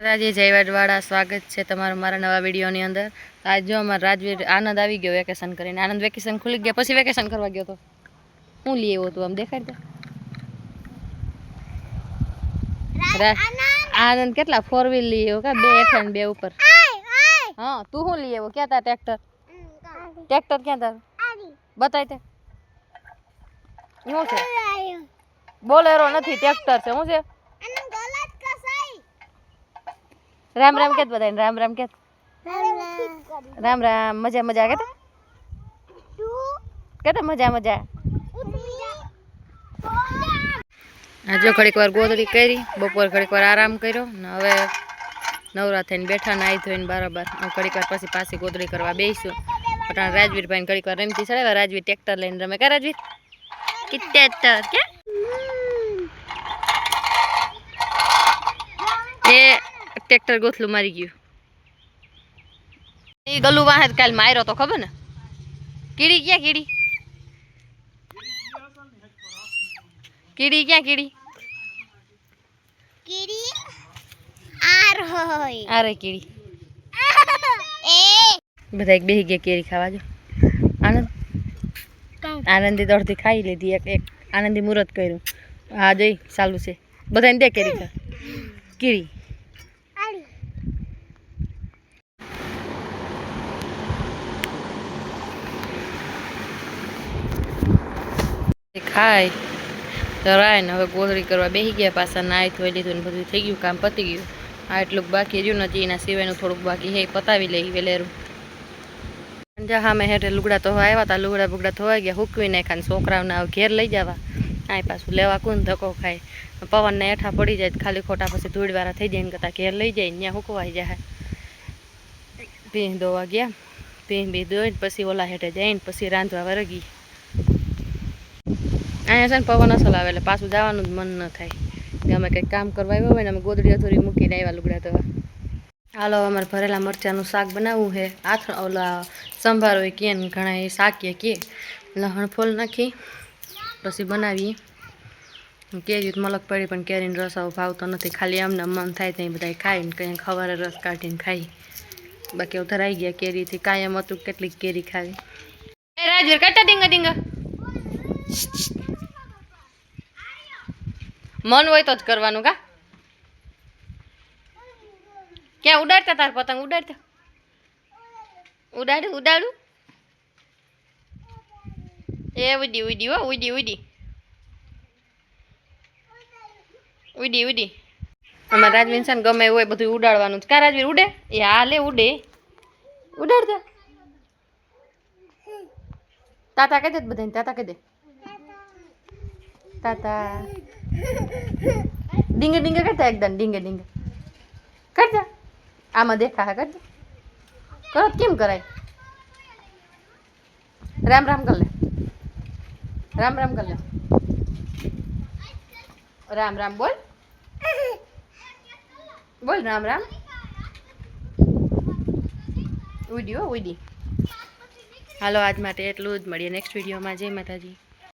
રાજે જયવાડવાળા સ્વાગત છે તમારું મારા નવા વિડીયોની અંદર। આજ જો અમારો રાજવીર આનંદ આવી ગયો વેકેશન કરીને। આનંદ વેકેશન ખુલી ગયા પછી વેકેશન કરવા ગયો તો હું લઈ આવ્યો તું આમ દેખાડ દે। આનંદ કેટલા 4 વ્હીલ લઈ આવ્યો કા 2 હેઠળ ને 2 ઉપર। હા તું શું લઈ આવ્યો? ક્યાં તા ટ્રેક્ટર? ટ્રેક્ટર ક્યાં તાર? બતાય તે શું છે? બોલેરો નથી ટ્રેક્ટર છે। શું છે? राम राम कहत बताए राम राम कहत राम राम मजा मजा कहता मजा मजा। जो घड़ीक वार गोदड़ी करी बपोर घड़ीक वार आराम कर्यो ने हवे नवरा थईने बैठा नाई धोईने बराबर। घड़ीक वार पछी पाછી गोदड़ी करवा बेसू। अटाण राजवीर भाई घड़ीक वार रमती सड़े। राजवीर ट्रेक्टर लईने रमे का राजवीर कि ट्रेक्टर क्या ए ट्रेक्टर गोथलू मारी गयु। ये गलू वाहे काल मार्यो तो खबर ने कीड़ी क्या कीड़ी कीड़ी क्या कीड़ी कीड़ी आर होय अरे कीड़ी ए બધા એક બેહી ગયા કેરી ખાવા। જો આનંદ આનંદી દોડથી ખાઈ લીધી। એક આનંદી મુહૂર્ત કર્યું। આ જોઈ ચાલુ છે બધાને દે કેરી ખા કીડી खाय तराय ने हवे गोदड़ी करवा बेही गया। पासा नाई धोई लीधुं ने बधुं थई गयुं। काम पती गयुं। आ एटलुं बाकी रह्युं नथी एना सिवायनुं थोडुंक बाकी है पतावी लई वेलेरुं। जा हामे हेठे लुगड़ा तो आव्या ता लुगड़ा बुगड़ा धोवाई गया हुकवी नाख्या। छोकराओने घेर लई जवा आ पाछुं लेवा कोण धक्को खाय। पवन ने हेठा पड़ी जाय खाली खोटा पछी धूळवाळा थई जाय करता घेर लई जाय न्या हुकवाई जाय। भीं धोवा गया भीं धोईने पछी ओला हेठे जईने पछी रांधवा वरगी। अँ से पवन असल आवे એટલે પાછું જવાનું જ મન ન થાય કે અમે કંઈક કામ કરવા આવ્યા હોય ને અમે ગોદડી અથોરી મૂકીને આવ્યા લુગડા ધોવા। હાલો અમારે ભરેલા મરચાંનું શાક બનાવવું છે। આથ ઓલા સંભારો કે ને ઘણા એ શાકીએ કે લહણ ફૂલ નાખી પછી બનાવીએ। કેરી મલક પડી પણ કેરીનો રસ આવો ભાવતો નથી। ખાલી અમને મન થાય ત્યાં બધા ખાય ને કંઈ ખવારે રસ કાઢીને ખાઈ। બાકી ઉધરાઈ ગયા કેરીથી કાયમ હતું કેટલીક કેરી ખાવી। એ રાજવીર કાટા ડીંગા ડીંગા मन हो तो ज करवानुं का क्या उड़ाड़ता तार पतंग उड़ाड़ता उड़ाड़ू उड़ाड़ू ए उड़ी उड़ी हो उड़ी उड़ी उड़ी उड़ी अमार राजवीर सन गमे होय बधुं उड़ाड़वानुं का राजवीर उड़े ए हाले उड़े उड़ाड़ता ताता कह दे बधाने ताता कह दे ताता डिंगे डिंगे करता एकदम डिंगे डिंगे करता आमा देखा है करता करो केम कराय। राम राम कर ले राम राम कर ले राम राम बोल बोल राम राम उड़ी हो उड़ी। हालो आज माटे एटलुं ज। मळीए नेक्स्ट विडियो में। जय माताजी।